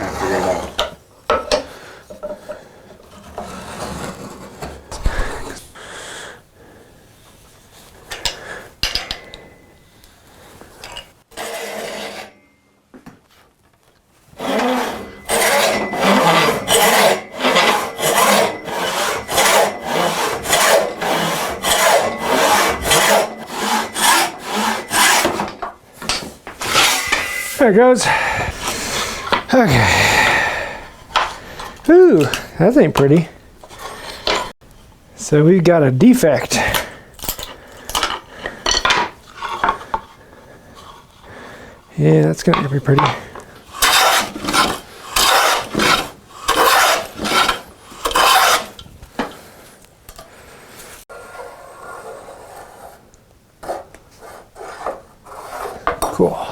trying to figure it out. There it goes. Okay. Ooh, that ain't pretty. So we've got a defect. Yeah, that's gonna be pretty. Cool.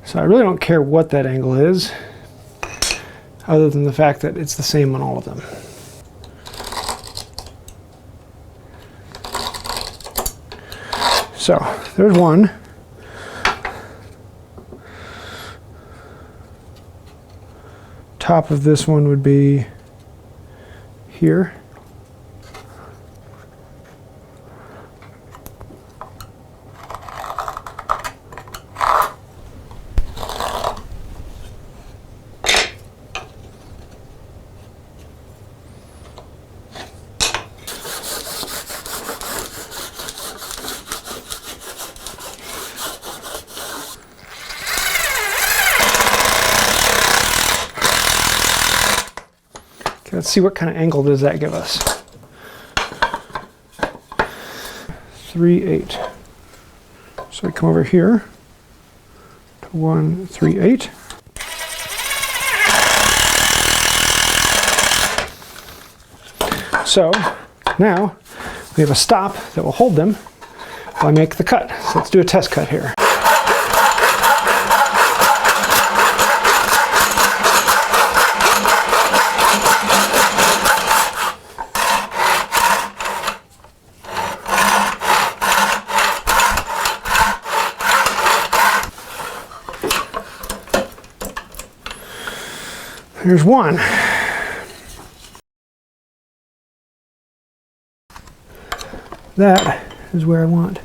So I really don't care what that angle is, other than the fact that it's the same on all of them. So there's one. Top of this one would be here. Let's see what kind of angle does that give us. 3/8. So we come over here to 1/3/8. So now we have a stop that will hold them while I make the cut. So let's do a test cut here. There's one. That is where I want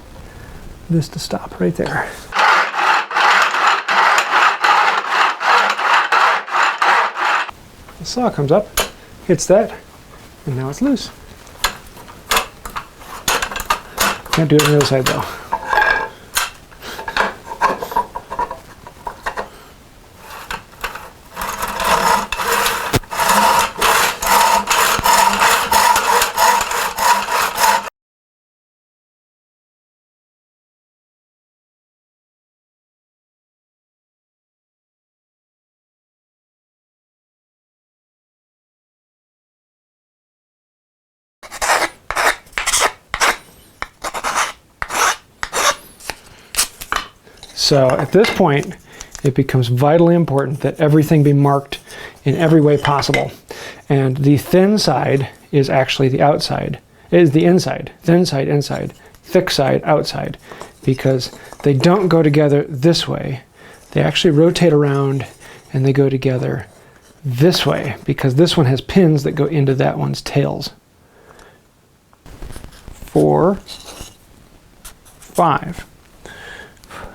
this to stop, right there. The saw comes up, hits that, and now it's loose. Can't do it on the other side though. So at this point, it becomes vitally important that everything be marked in every way possible. And the thin side is actually the outside, is the inside. Thin side, inside. Thick side, outside. Because they don't go together this way. They actually rotate around and they go together this way, because this one has pins that go into that one's tails. 4, 5.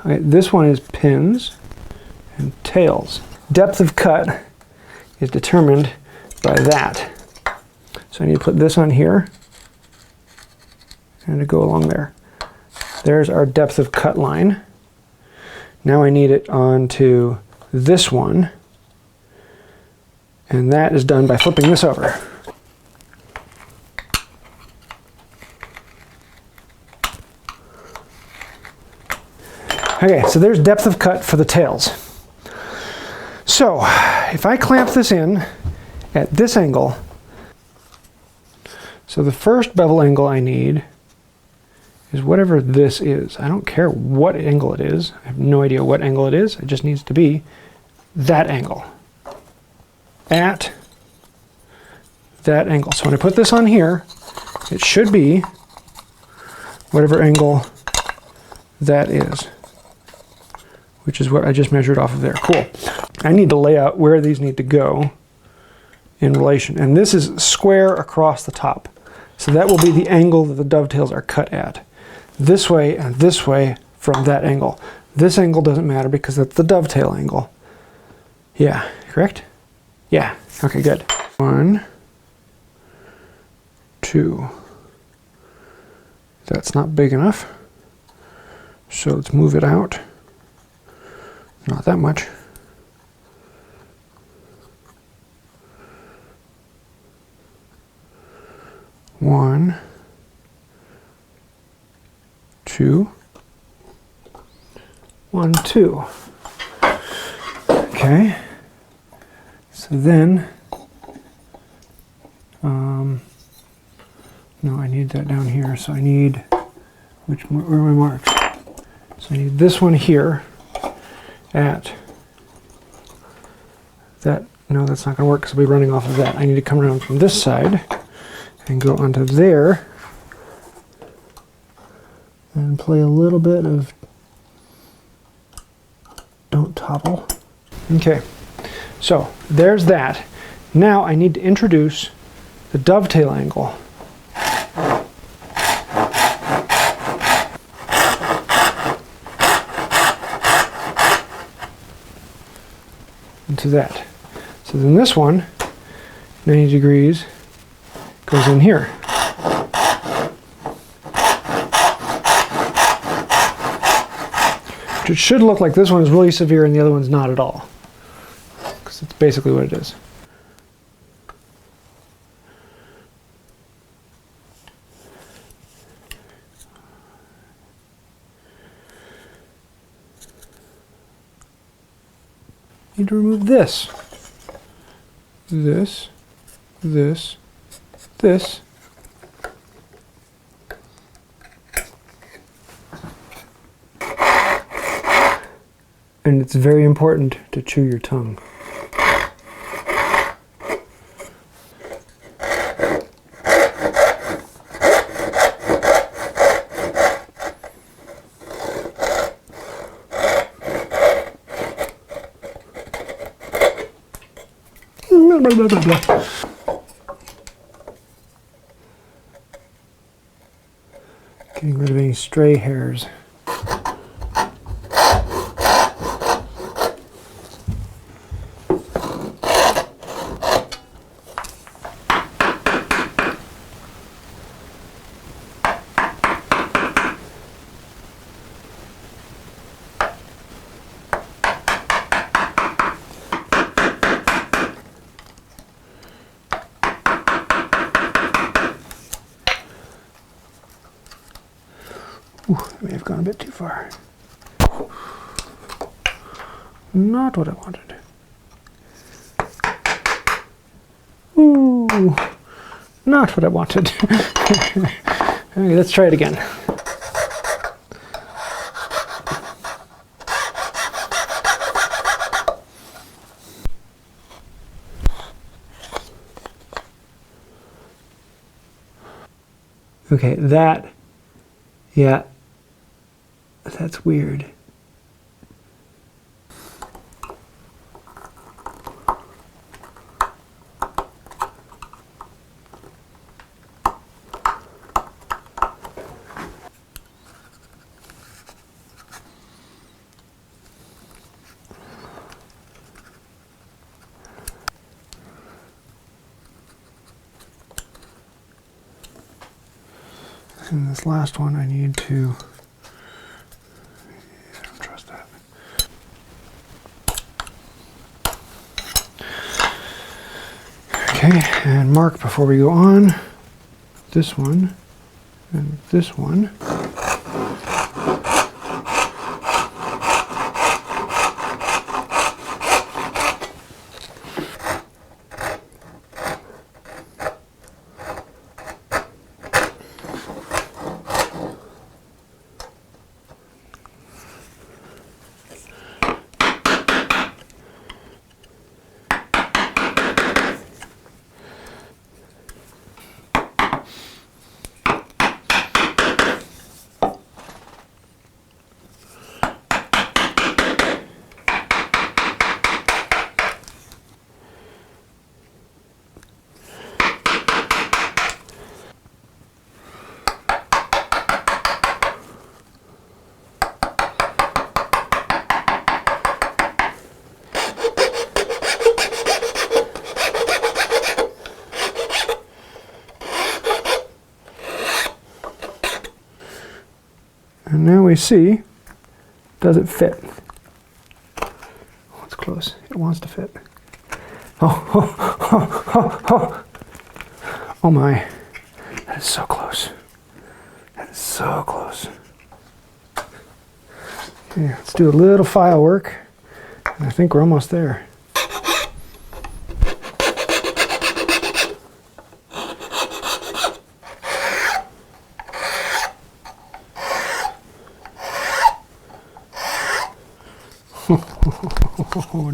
Okay, this one is pins and tails. Depth of cut is determined by that. So I need to put this on here and to go along there. There's our depth of cut line. Now I need it onto this one, and that is done by flipping this over. Okay, so there's depth of cut for the tails. So if I clamp this in at this angle, so the first bevel angle I need is whatever this is. I don't care what angle it is. I have no idea what angle it is. It just needs to be that angle. At that angle. So when I put this on here, it should be whatever angle that is, which is what I just measured off of there. Cool. I need to lay out where these need to go in relation. And this is square across the top. So that will be the angle that the dovetails are cut at. This way and this way from that angle. This angle doesn't matter because that's the dovetail angle. Yeah, correct? Yeah, okay, good. 1, 2. That's not big enough. So let's move it out. Not that much. One, 2, 1, 2. Okay. So then, no, I need that down here. So I need, where are my marks? So I need this one here at that. No, that's not going to work because I'll be running off of that. I need to come around from this side and go onto there and play a little bit of don't topple. Okay, so there's that. Now I need to introduce the dovetail angle. Into that. So then this one, 90 degrees, goes in here. It should look like this one is really severe and the other one's not at all. Because it's basically what it is. Need to remove this. This. And it's very important to chew your tongue. Blah, blah, blah. Getting rid of any stray hairs. Ooh, I may have gone a bit too far. Not what I wanted. Ooh, not what I wanted. Okay, let's try it again. Okay, yeah, that's weird. And this last one I need to, I don't trust that. Okay, and mark before we go on this one and this one. And now we see, does it fit? Oh, it's close. It wants to fit. Oh my. That is so close. That is so close. Okay, let's do a little file work. And I think we're almost there.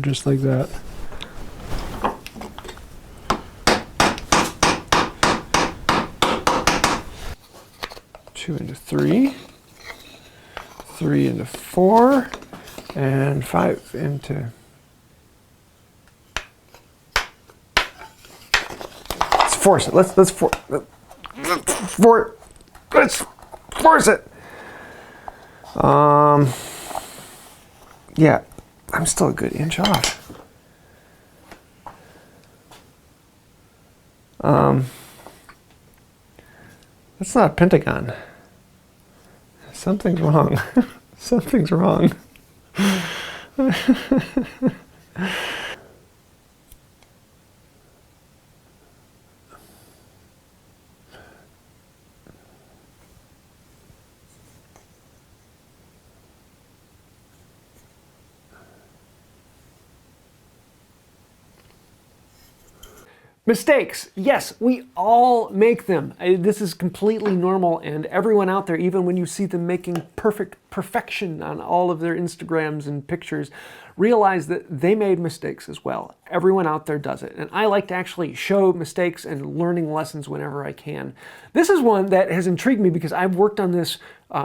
Just like that. Two into three, 3 into 4, and 5 into... Let's force it. Let's force it. Yeah, I'm still a good inch off. That's not a pentagon. Something's wrong. Something's wrong. Mistakes, yes, we all make them. This is completely normal, and everyone out there, even when you see them making perfection on all of their Instagrams and pictures, realize that they made mistakes as well. Everyone out there does it, and I like to actually show mistakes and learning lessons whenever I can. This is one that has intrigued me because I've worked on this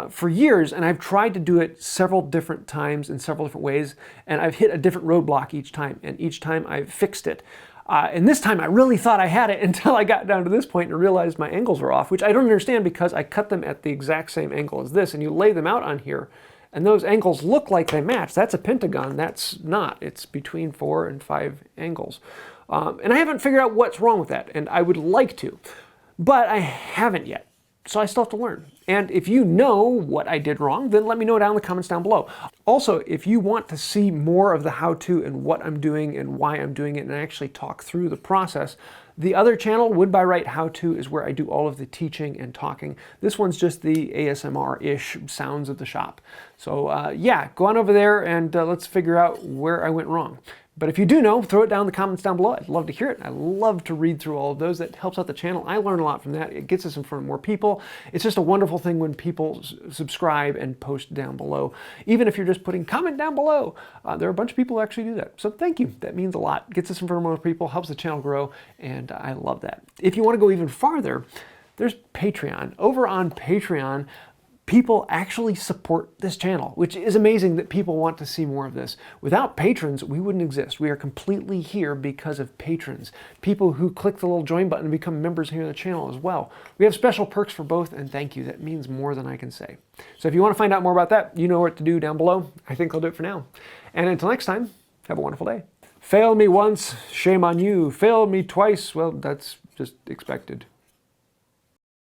for years, and I've tried to do it several different times in several different ways, and I've hit a different roadblock each time, and each time I've fixed it. And this time I really thought I had it until I got down to this point and realized my angles were off, which I don't understand because I cut them at the exact same angle as this, and you lay them out on here, and those angles look like they match. That's a pentagon. That's not. It's between 4 and 5 angles. And I haven't figured out what's wrong with that, and I would like to, but I haven't yet. So I still have to learn. And if you know what I did wrong, then let me know down in the comments down below. Also, if you want to see more of the how-to and what I'm doing and why I'm doing it, and I actually talk through the process, the other channel, Wood by Wright How-To, is where I do all of the teaching and talking. This one's just the ASMR-ish sounds of the shop. So yeah, go on over there and let's figure out where I went wrong. But if you do know, throw it down in the comments down below. I'd love to hear it. I love to read through all of those. That helps out the channel. I learn a lot from that. It gets us in front of more people. It's just a wonderful thing when people subscribe and post down below. Even if you're just putting comment down below, there are a bunch of people who actually do that. So thank you. That means a lot. Gets us in front of more people, helps the channel grow, and I love that. If you want to go even farther, there's Patreon. Over on Patreon, people actually support this channel, which is amazing that people want to see more of this. Without patrons, we wouldn't exist. We are completely here because of patrons. People who click the little join button and become members here on the channel as well. We have special perks for both, and thank you. That means more than I can say. So if you want to find out more about that, you know what to do down below. I think I'll do it for now. And until next time, have a wonderful day. Fail me once, shame on you. Fail me twice, well, that's just expected.